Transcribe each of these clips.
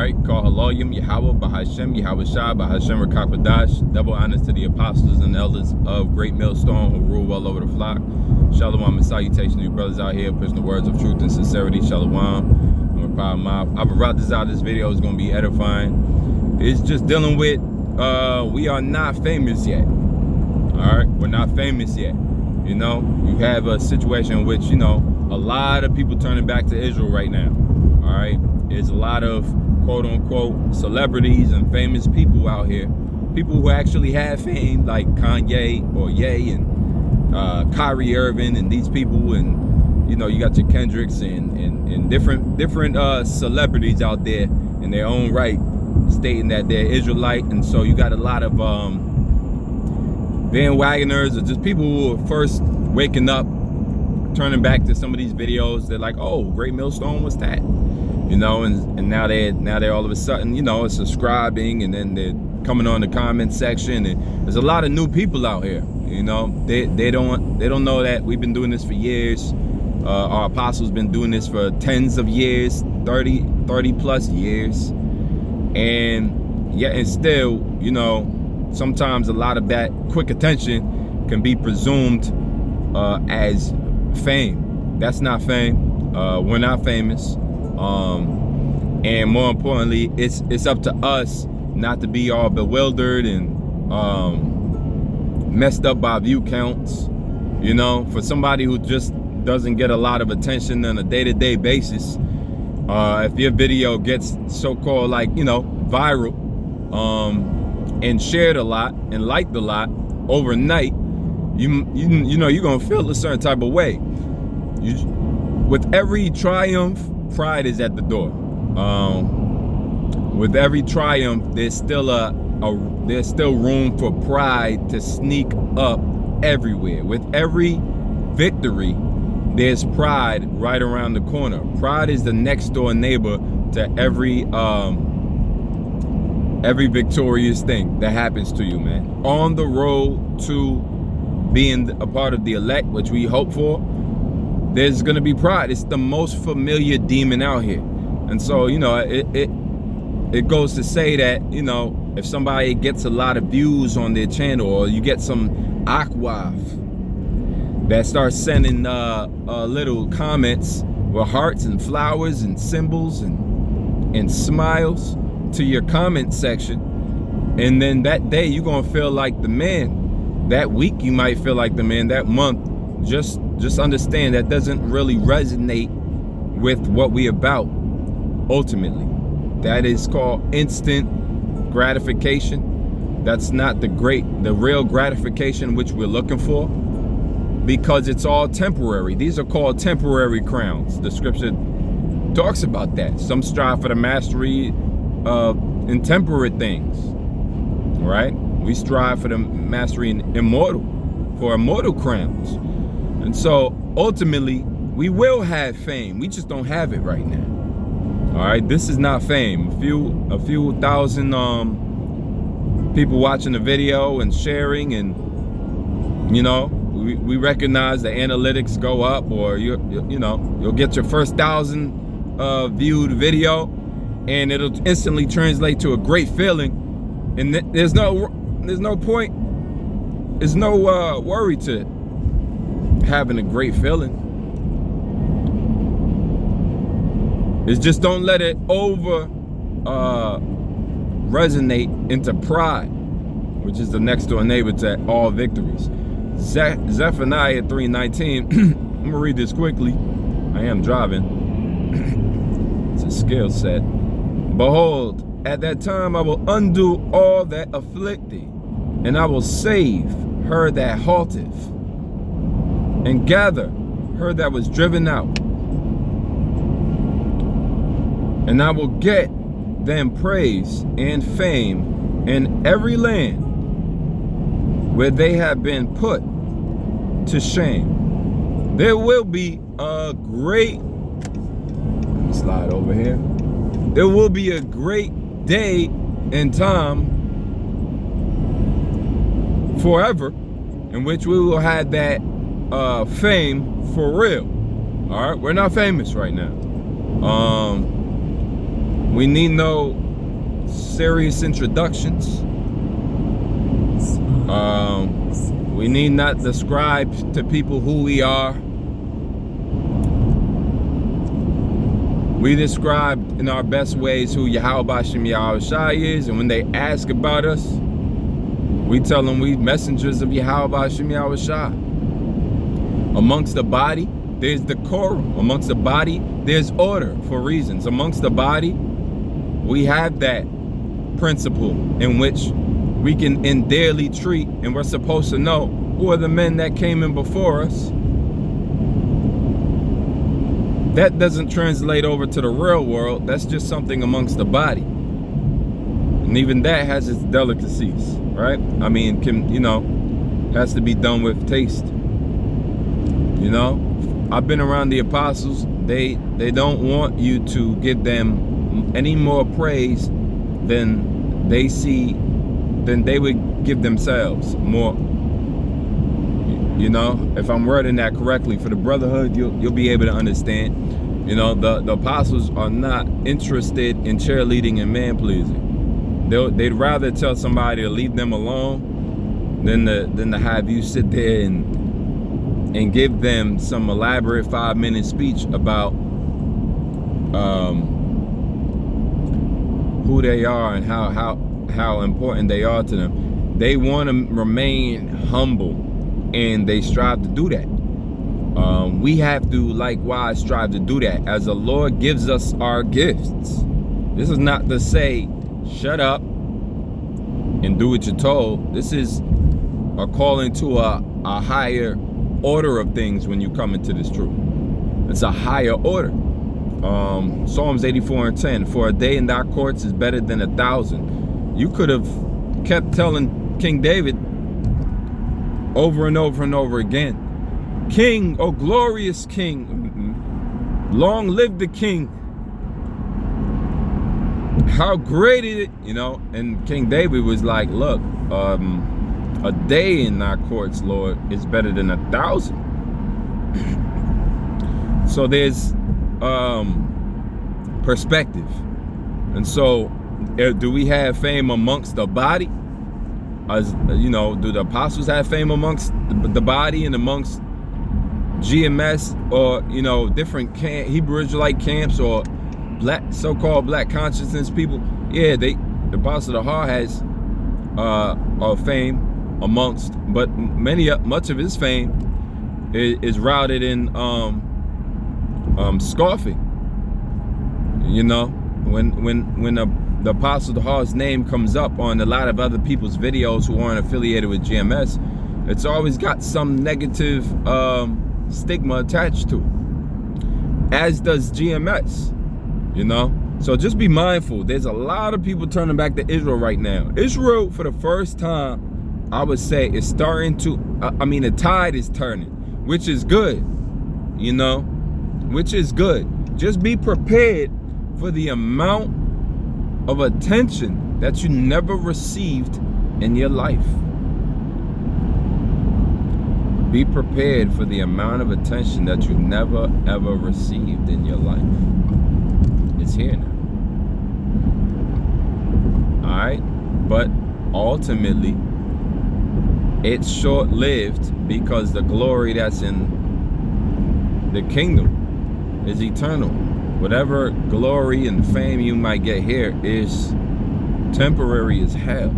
right, call Haloyim, Yahweh, Bahashem, Yahweh Shah, Bahashem Rakakwadash. Double honors to the apostles and elders of Great Millstone who rule well over the flock. Shalom and salutation to you brothers out here pushing the words of truth and sincerity. Shalom. I'm a proud mob. I brought this out. This video is going to be edifying. It's just dealing with, we are not famous yet. All right, we're not famous yet. You know, you have a situation in which, you know, a lot of people turning back to Israel right now. All right, there's a lot of quote unquote celebrities and famous people out here, people who actually have fame, like Kanye or Ye and Kyrie Irving and these people, and you know, you got your Kendricks and different celebrities out there in their own right stating that they're Israelite. And so you got a lot of bandwagoners or just people who are first waking up, turning back to some of these videos. They're like, oh, Great Millstone was that, you know, and now they're all of a sudden, you know, subscribing, and then they're coming on the comment section. And there's a lot of new people out here, you know. They don't know that we've been doing this for years. Our apostles been doing this for tens of years, 30 plus years, and yet and still, you know, sometimes a lot of that quick attention can be presumed as fame. That's not fame. We're not famous. And more importantly, it's up to us not to be all bewildered and messed up by view counts. You know, for somebody who just doesn't get a lot of attention on a day-to-day basis, if your video gets so-called, like, you know, viral, and shared a lot and liked a lot overnight, you know, you're gonna feel a certain type of way. With every triumph, pride is at the door. With every triumph, there's still room for pride to sneak up everywhere. With every victory, there's pride right around the corner. Pride is the next door neighbor to every victorious thing that happens to you, man. On the road to being a part of the elect, which we hope for, there's gonna be pride. It's the most familiar demon out here. And so, you know, it goes to say that, you know, if somebody gets a lot of views on their channel, or you get some aquaf that starts sending little comments with hearts and flowers and symbols and smiles to your comment section, and then that day you're gonna feel like the man. That week you might feel like the man. That month, just understand that doesn't really resonate with what we about ultimately. That is called instant gratification. That's not the real gratification which we're looking for, because it's all temporary. These are called temporary crowns. The scripture talks about that. Some strive for the mastery of intemperate things, right? We strive for the mastery in immortal crowns. And so ultimately we will have fame. We just don't have it right now. All right, this is not fame. A few thousand people watching the video and sharing, and you know, we recognize the analytics go up, or you know, you'll get your first 1,000 viewed video, and it'll instantly translate to a great feeling, and there's no point, there's no worry to having a great feeling. It's just don't let it over resonate into pride, which is the next door neighbor to all victories. Zephaniah 3:19. I'm gonna read this quickly. I am driving. It's a skill set. Behold, at that time I will undo all that afflict thee, and I will save her that halteth, and gather her that was driven out. And I will get them praise and fame in every land where they have been put to shame. There will be a great, let me slide over here. There will be a great day and time forever in which we will have that fame for real. All right, we're not famous right now. We need no serious introductions. We need not describe to people who we are. We describe in our best ways who Yahweh Bashem Yahweh Shai is, and when they ask about us, we tell them we messengers of Yahweh Bashem Yahweh Shai. Amongst the body, there's decorum. Amongst the body, there's order for reasons. Amongst the body, we have that principle in which we can endearly treat, and we're supposed to know who are the men that came in before us. That doesn't translate over to the real world. That's just something amongst the body. And even that has its delicacies, right? I mean, has to be done with taste. I've been around the apostles. They don't want you to give them any more praise than they would give themselves more. If I'm wording that correctly for the brotherhood, you'll be able to understand. The apostles are not interested in cheerleading and man pleasing. They'd rather tell somebody to leave them alone than to have you sit there and give them some elaborate 5-minute speech about who they are and how important they are to them. They want to remain humble, and they strive to do that. We have to likewise strive to do that as the Lord gives us our gifts. This is not to say shut up and do what you're told. This is a calling to a higher order of things when you come into this truth. It's a higher order. Psalms 84:10, for a day in thy courts is better than 1,000. You could have kept telling King David over and over and over again, King, oh glorious King, long live the King. How great is it, and King David was like, look, a day in thy courts, Lord, is better than 1,000. So there's perspective. And so do we have fame amongst the body? As do the apostles have fame amongst the body and amongst GMS or different Hebrew Israelite camps or so-called black consciousness people? Yeah, the apostle of the heart has fame amongst, but much of his fame is routed in scoffing. When the apostle of the heart's name comes up on a lot of other people's videos who aren't affiliated with GMS, it's always got some negative stigma attached to it, as does GMS. So just be mindful. There's a lot of people turning back to Israel right now. Israel, for the first time, I would say, is starting to, the tide is turning, which is good, which is good. Just be prepared for the amount of attention that you never received in your life. Be prepared for the amount of attention that you never ever received in your life. It's here now. All right, but ultimately, it's short-lived because the glory that's in the kingdom is eternal. Whatever glory and fame you might get here is temporary as hell.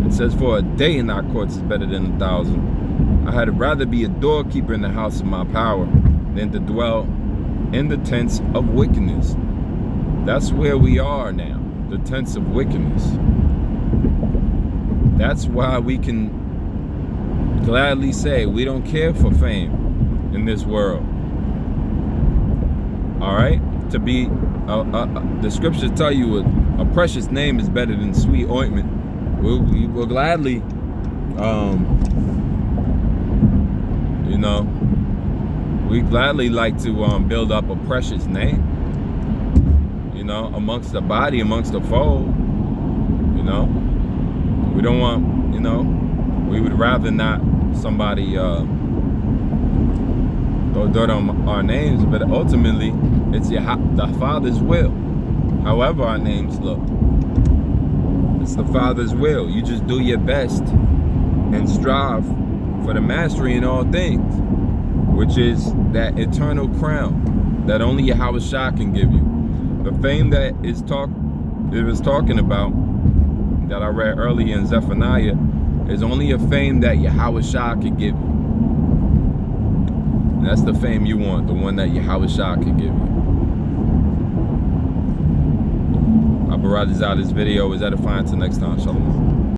It says, for a day in our courts is better than 1,000. I had rather be a doorkeeper in the house of my power than to dwell in the tents of wickedness. That's where we are now, the tents of wickedness. That's why we can gladly say we don't care for fame in this world. All right, to be the scriptures tell you a precious name is better than sweet ointment. We'll gladly we gladly like to build up a precious name, amongst the body, amongst the fold. We don't want, we would rather not somebody throw dirt on our names, but ultimately it's the Father's will. however our names look. It's the Father's will. You just do your best and strive for the mastery in all things, which is that eternal crown that only Yahweh Shah can give you. The fame that it was talking about, that I read earlier in Zephaniah, is only a fame that Yahweh Shah can give you. And that's the fame you want, the one that Yahweh Shah can give you. Abu Radizah, this video is edifying. Till next time, shalom.